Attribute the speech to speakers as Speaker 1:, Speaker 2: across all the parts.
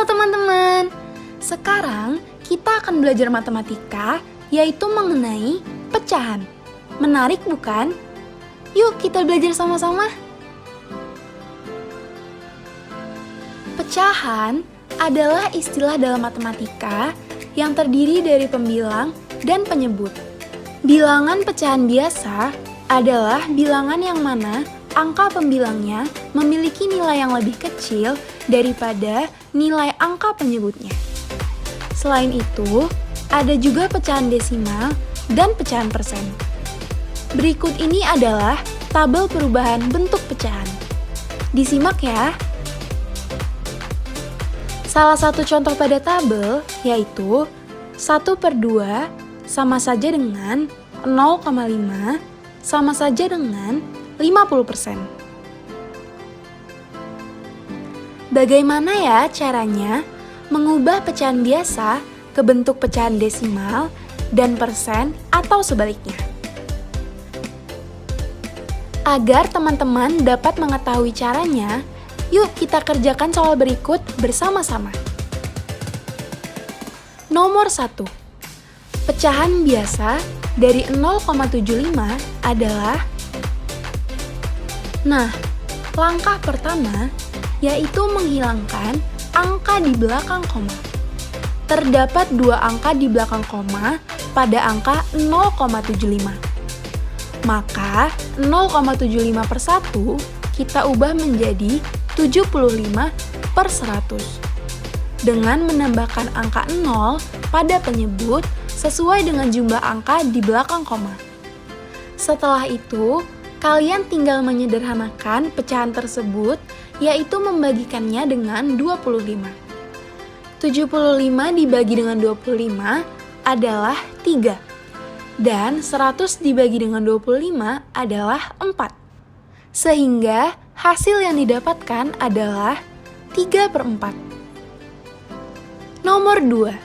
Speaker 1: teman-teman, sekarang kita akan belajar matematika, yaitu mengenai pecahan. Menarik bukan? Yuk kita belajar sama-sama. Pecahan adalah istilah dalam matematika yang terdiri dari pembilang dan penyebut. Bilangan pecahan biasa adalah bilangan yang mana angka pembilangnya memiliki nilai yang lebih kecil daripada nilai angka penyebutnya. Selain itu, ada juga pecahan desimal dan pecahan persen. Berikut ini adalah tabel perubahan bentuk pecahan. Disimak ya. Salah satu contoh pada tabel yaitu 1/2 sama saja dengan 0,5 sama saja dengan 50%. Bagaimana ya caranya mengubah pecahan biasa ke bentuk pecahan desimal dan persen atau sebaliknya? Agar teman-teman dapat mengetahui caranya, yuk kita kerjakan soal berikut bersama-sama. Nomor 1. Pecahan biasa dari 0,75 adalah. Nah, langkah pertama yaitu menghilangkan angka di belakang koma. Terdapat dua angka di belakang koma pada angka 0,75. Maka 0,75 per 1 kita ubah menjadi 75/100. Dengan menambahkan angka 0 pada penyebut sesuai dengan jumlah angka di belakang koma. Setelah itu, kalian tinggal menyederhanakan pecahan tersebut, yaitu membagikannya dengan 25. 75 dibagi dengan 25 adalah 3. Dan 100 dibagi dengan 25 adalah 4. Sehingga hasil yang didapatkan adalah 3/4. Nomor 2.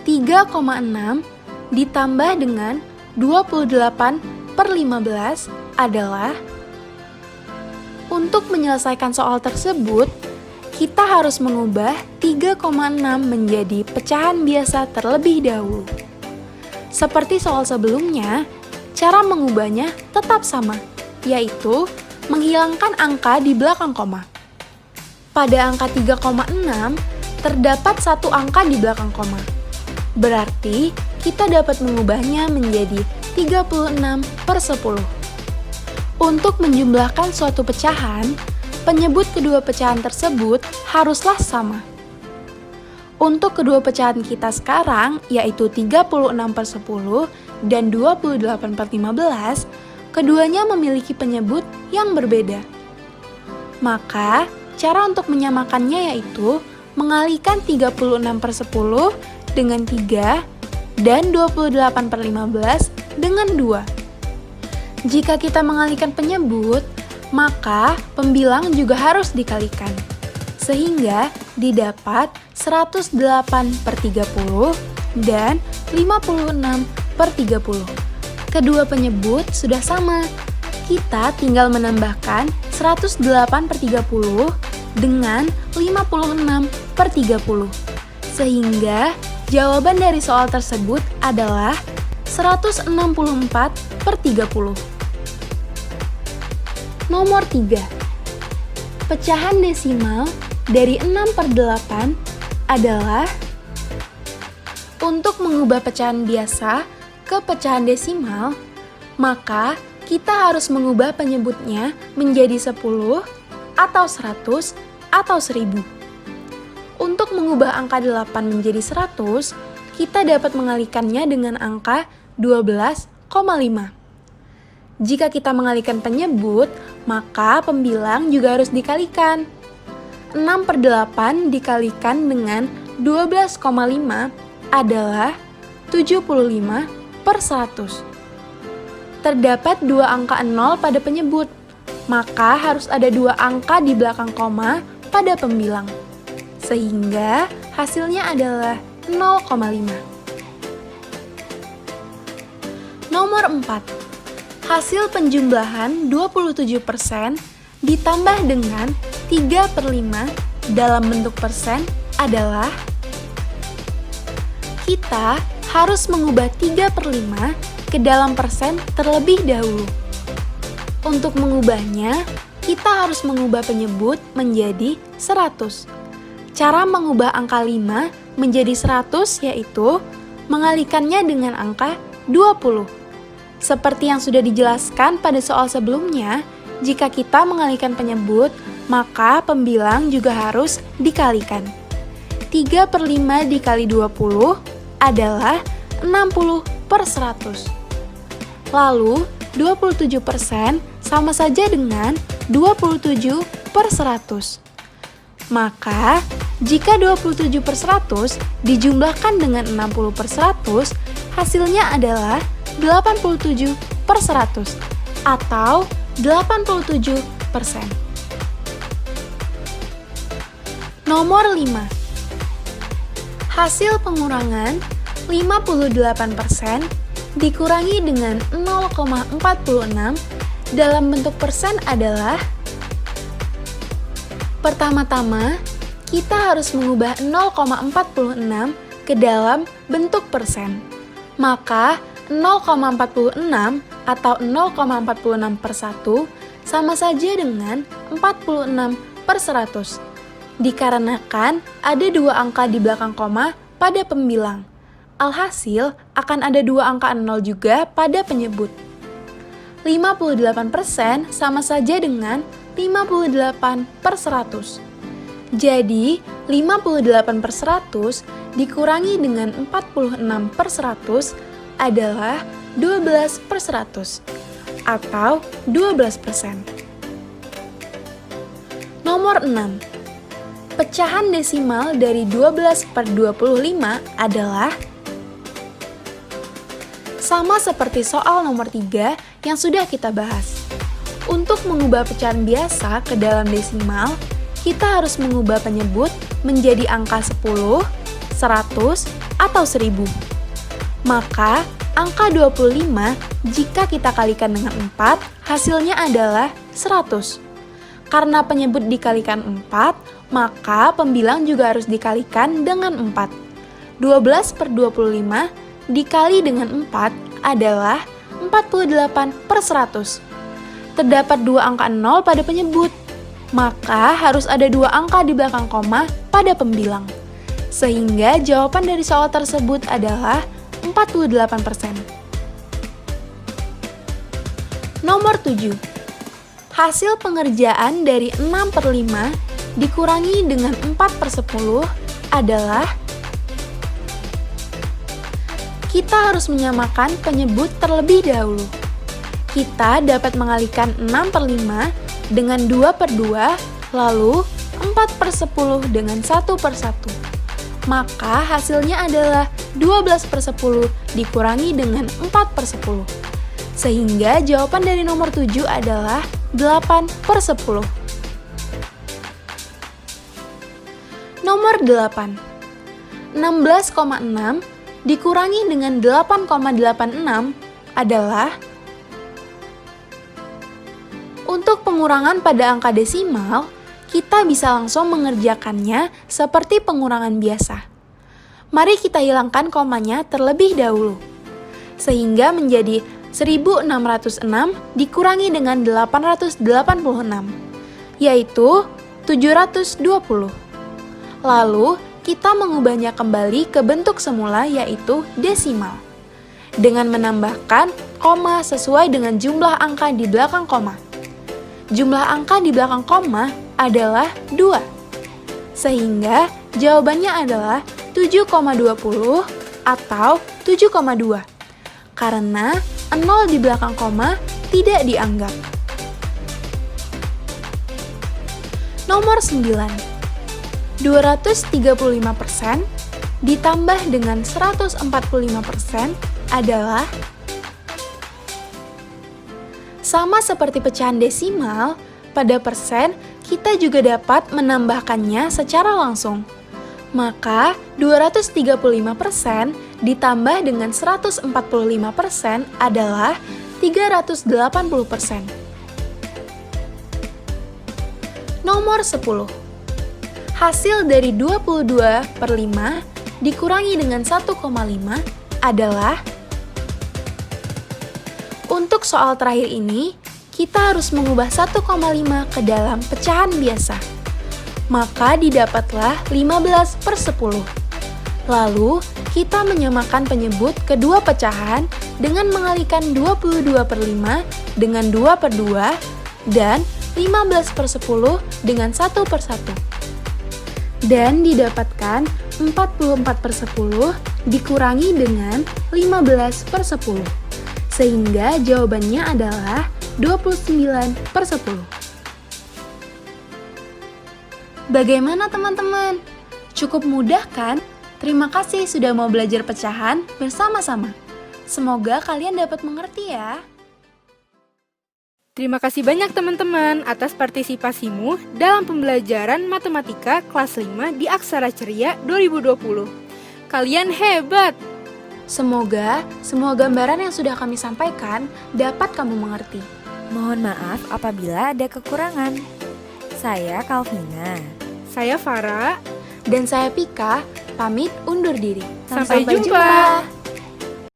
Speaker 1: 3,6 ditambah dengan 28/15 adalah. Untuk menyelesaikan soal tersebut, kita harus mengubah 3,6 menjadi pecahan biasa terlebih dahulu. Seperti soal sebelumnya, cara mengubahnya tetap sama, yaitu menghilangkan angka di belakang koma. Pada angka 3,6, terdapat satu angka di belakang koma. Berarti, kita dapat mengubahnya menjadi 36/10. Untuk menjumlahkan suatu pecahan, penyebut kedua pecahan tersebut haruslah sama. Untuk kedua pecahan kita sekarang, yaitu 36/10 dan 28/15, keduanya memiliki penyebut yang berbeda. Maka, cara untuk menyamakannya yaitu mengalihkan 36/10 dengan 3 dan 28/15 dengan 2. Jika kita mengalihkan penyebut, maka pembilang juga harus dikalikan. Sehingga didapat 108/30 dan 56/30. Kedua penyebut sudah sama. Kita tinggal menambahkan 108/30 dengan 56/30. Sehingga jawaban dari soal tersebut adalah 164/30. Nomor 3. Pecahan desimal dari 6/8 adalah. Untuk mengubah pecahan biasa ke pecahan desimal, maka kita harus mengubah penyebutnya menjadi 10 atau 100 atau 1000. Untuk mengubah angka 8 menjadi 100, kita dapat mengalihkannya dengan angka 12,5. Jika kita mengalihkan penyebut, maka pembilang juga harus dikalikan. 6/8 dikalikan dengan 12,5 adalah 75/100. Terdapat dua angka 0 pada penyebut, maka harus ada dua angka di belakang koma pada pembilang. Sehingga hasilnya adalah 0,5. Nomor 4. Hasil penjumlahan 27% ditambah dengan 3/5 dalam bentuk persen adalah kita harus mengubah 3/5 ke dalam persen terlebih dahulu. Untuk mengubahnya, kita harus mengubah penyebut menjadi 100. Cara mengubah angka 5 menjadi 100 yaitu mengalihkannya dengan angka 20. Seperti yang sudah dijelaskan pada soal sebelumnya, jika kita mengalihkan penyebut, maka pembilang juga harus dikalikan. 3/5 dikali 20 adalah 60/100. Lalu, 27% sama saja dengan 27/100. Maka, jika 27/100 dijumlahkan dengan 60/100, hasilnya adalah 87/100 atau 87%. Nomor 5. Hasil pengurangan 58% dikurangi dengan 0,46 dalam bentuk persen adalah: pertama-tama, kita harus mengubah 0,46 ke dalam bentuk persen. Maka, 0,46 atau 0,46/1 sama saja dengan 46/100. Dikarenakan ada dua angka di belakang koma pada pembilang. Alhasil, akan ada dua angka 0 juga pada penyebut. 58% sama saja dengan 58/100. Jadi, 58/100 dikurangi dengan 46/100 adalah 12/100 atau 12%. Nomor 6. Pecahan desimal dari 12/25 adalah sama seperti soal nomor 3 yang sudah kita bahas. Untuk mengubah pecahan biasa ke dalam desimal, kita harus mengubah penyebut menjadi angka 10, 100, atau 1000. Maka, angka 25 jika kita kalikan dengan 4, hasilnya adalah 100. Karena penyebut dikalikan 4, maka pembilang juga harus dikalikan dengan 4. 12/25 dikali dengan 4 adalah 48/100. Terdapat dua angka 0 pada penyebut, maka harus ada dua angka di belakang koma pada pembilang. Sehingga jawaban dari soal tersebut adalah 48%. Nomor 7. Hasil pengerjaan dari 6/5 dikurangi dengan 4/10 adalah: kita harus menyamakan penyebut terlebih dahulu. Kita dapat mengalihkan 6/5 dengan 2/2, lalu 4/10 dengan 1/1. Maka hasilnya adalah 12/10 dikurangi dengan 4/10. Sehingga jawaban dari nomor 7 adalah 8/10. Nomor 8. 16,6 dikurangi dengan 8,86 adalah: untuk pengurangan pada angka desimal, kita bisa langsung mengerjakannya seperti pengurangan biasa. Mari kita hilangkan komanya terlebih dahulu. Sehingga menjadi 1606 dikurangi dengan 886, yaitu 720. Lalu, kita mengubahnya kembali ke bentuk semula yaitu desimal. Dengan menambahkan koma sesuai dengan jumlah angka di belakang koma. Jumlah angka di belakang koma adalah 2. Sehingga jawabannya adalah 7,20 atau 7,2. Karena 0 di belakang koma tidak dianggap. Nomor 9. 235% ditambah dengan 145% adalah: sama seperti pecahan desimal, pada persen kita juga dapat menambahkannya secara langsung. Maka 235% ditambah dengan 145% adalah 380%. Nomor 10. Hasil dari 22/5 dikurangi dengan 1,5 adalah... Untuk soal terakhir ini, kita harus mengubah 1,5 ke dalam pecahan biasa. Maka didapatlah 15/10. Lalu, kita menyamakan penyebut kedua pecahan dengan mengalihkan 22/5 dengan 2/2 dan 15/10 dengan 1/1. Dan didapatkan 44/10 dikurangi dengan 15/10. Sehingga jawabannya adalah 29/10. Bagaimana teman-teman? Cukup mudah kan? Terima kasih sudah mau belajar pecahan bersama-sama. Semoga kalian dapat mengerti ya.
Speaker 2: Terima kasih banyak teman-teman atas partisipasimu dalam pembelajaran matematika kelas 5 di Aksara Ceria 2020. Kalian hebat!
Speaker 1: Semoga semua gambaran yang sudah kami sampaikan dapat kamu mengerti.
Speaker 3: Mohon maaf apabila ada kekurangan. Saya Kalvina.
Speaker 2: Saya Farah.
Speaker 1: Dan saya Pika, pamit undur diri.
Speaker 2: Sampai jumpa.